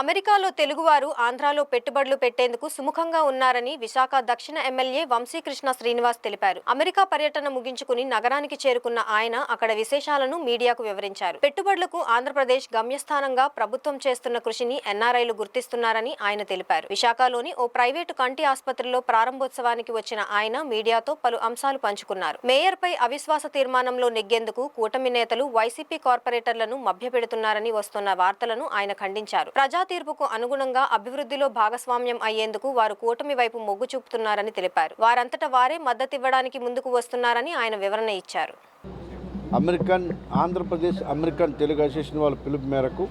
అమెరికాలో తెలుగువారు ఆంధ్రాలో పెట్టుబడులు పెట్టేందుకు సుముఖంగా ఉన్నారని విశాఖ దక్షిణ ఎమ్మెల్యే వంశీకృష్ణ శ్రీనివాస్ తెలిపారు. అమెరికా పర్యటన ముగించుకుని నగరానికి చేరుకున్న ఆయన అక్కడ విశేషాలను మీడియాకు వివరించారు. పెట్టుబడులకు ఆంధ్రప్రదేశ్ గమ్యస్థానంగా ప్రభుత్వం చేస్తున్న కృషిని ఎన్ఆర్ఐలు గుర్తిస్తున్నారని ఆయన తెలిపారు. విశాఖలోని ఓ ప్రైవేటు కంటి ఆసుపత్రిలో ప్రారంభోత్సవానికి వచ్చిన ఆయన మీడియాతో పలు అంశాలు పంచుకున్నారు. మేయర్పై అవిశ్వాస తీర్మానంలో నెగ్గేందుకు కూటమి నేతలు వైసీపీ కార్పొరేటర్లను మభ్యపెడుతున్నారని వస్తున్న వార్తలను ఆయన ఖండించారు. ప్రజా తీర్పుకు అనుగుణంగా అభివృద్ధిలో భాగస్వామ్యం అయ్యేందుకు వారు కూటమి వైపు మొగ్గు చూపుతున్నారని తెలిపారు. వారంతట వారే మద్దతివ్వడానికి ముందుకు వస్తున్నారని ఆయన వివరణ ఇచ్చారు. ఆంధ్రప్రదేశ్ అమెరికన్ తెలుగు అసోసియేషన్ వాళ్ళ పిలుపు మేరకు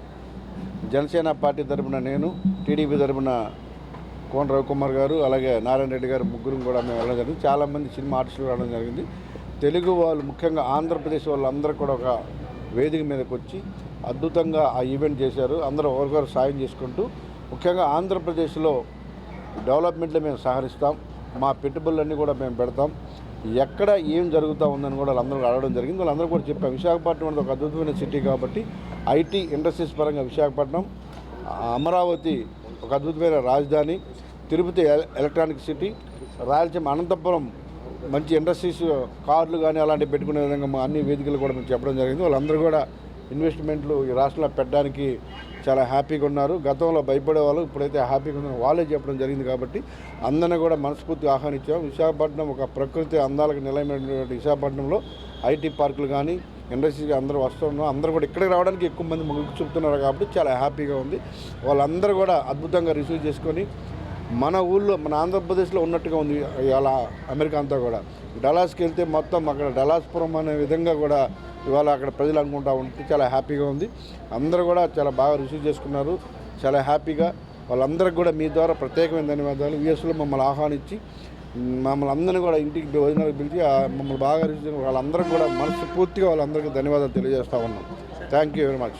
జనసేన పార్టీ తరపున నేను, టీడీపీ తరపున కోన రవికుమార్ గారు, అలాగే నారాయణ రెడ్డి గారు ముగ్గురు కూడా మేము వెళ్ళడం జరిగింది. చాలామంది సినిమా ఆర్టిస్టులు రావడం జరిగింది. తెలుగు వాళ్ళు ముఖ్యంగా ఆంధ్రప్రదేశ్ వాళ్ళందరూ కూడా ఒక వేదిక మీదకి వచ్చి అద్భుతంగా ఆ ఈవెంట్ చేశారు. అందరూ ఒకరికొకరు సాయం చేసుకుంటూ ముఖ్యంగా ఆంధ్రప్రదేశ్లో డెవలప్మెంట్లో మేము సహకరిస్తాం, మా పెట్టుబడులన్నీ కూడా మేము పెడతాం, ఎక్కడ ఏం జరుగుతూ ఉందని కూడా వాళ్ళందరూ అడగడం జరిగింది. వాళ్ళందరూ కూడా చెప్పాం, విశాఖపట్నం అనేది ఒక అద్భుతమైన సిటీ కాబట్టి ఐటీ ఇండస్ట్రీస్ పరంగా విశాఖపట్నం, అమరావతి ఒక అద్భుతమైన రాజధాని, తిరుపతి ఎలక్ట్రానిక్ సిటీ, రాయలసీమ అనంతపురం మంచి ఇండస్ట్రీస్ కార్లు కానీ అలాంటివి పెట్టుకునే విధంగా మా అన్ని వేదికలు కూడా మేము చెప్పడం జరిగింది. వాళ్ళందరూ కూడా ఇన్వెస్ట్మెంట్లు ఈ రాష్ట్రంలో పెట్టడానికి చాలా హ్యాపీగా ఉన్నారు. గతంలో భయపడే వాళ్ళు ఇప్పుడైతే హ్యాపీగా ఉన్నారు, వాళ్ళే చెప్పడం జరిగింది. కాబట్టి అందరినీ కూడా మనస్ఫూర్తిగా ఆహ్వానించాం. విశాఖపట్నం ఒక ప్రకృతి అందాలకు నిలయమైనటువంటి విశాఖపట్నంలో ఐటీ పార్కులు కానీ ఇండస్ట్రీస్ అందరూ వస్తున్నారు. అందరూ కూడా ఇక్కడికి రావడానికి ఎక్కువ మంది మొగ్గు చూపుతున్నారు కాబట్టి చాలా హ్యాపీగా ఉంది. వాళ్ళందరూ కూడా అద్భుతంగా రిసీవ్ చేసుకొని మన ఊళ్ళో మన ఆంధ్రప్రదేశ్లో ఉన్నట్టుగా ఉంది. ఇవాళ అమెరికా అంతా కూడా డలాస్కి వెళ్తే మొత్తం అక్కడ డలాస్పురం అనే విధంగా కూడా ఇవాళ అక్కడ ప్రజలు అనుకుంటా ఉంటే చాలా హ్యాపీగా ఉంది. అందరూ కూడా చాలా బాగా రిసీవ్ చేసుకున్నారు, చాలా హ్యాపీగా. వాళ్ళందరికీ కూడా మీ ద్వారా ప్రత్యేకమైన ధన్యవాదాలు. యూఎస్లో మమ్మల్ని ఆహ్వానించి మమ్మల్ని అందరినీ కూడా ఇంటికి భోజనాలకు పిలిచి మమ్మల్ని బాగా రిసీవ్ వాళ్ళందరికీ కూడా మనస్ఫూర్తిగా వాళ్ళందరికీ ధన్యవాదాలు తెలియజేస్తా ఉన్నాం. Thank you very much.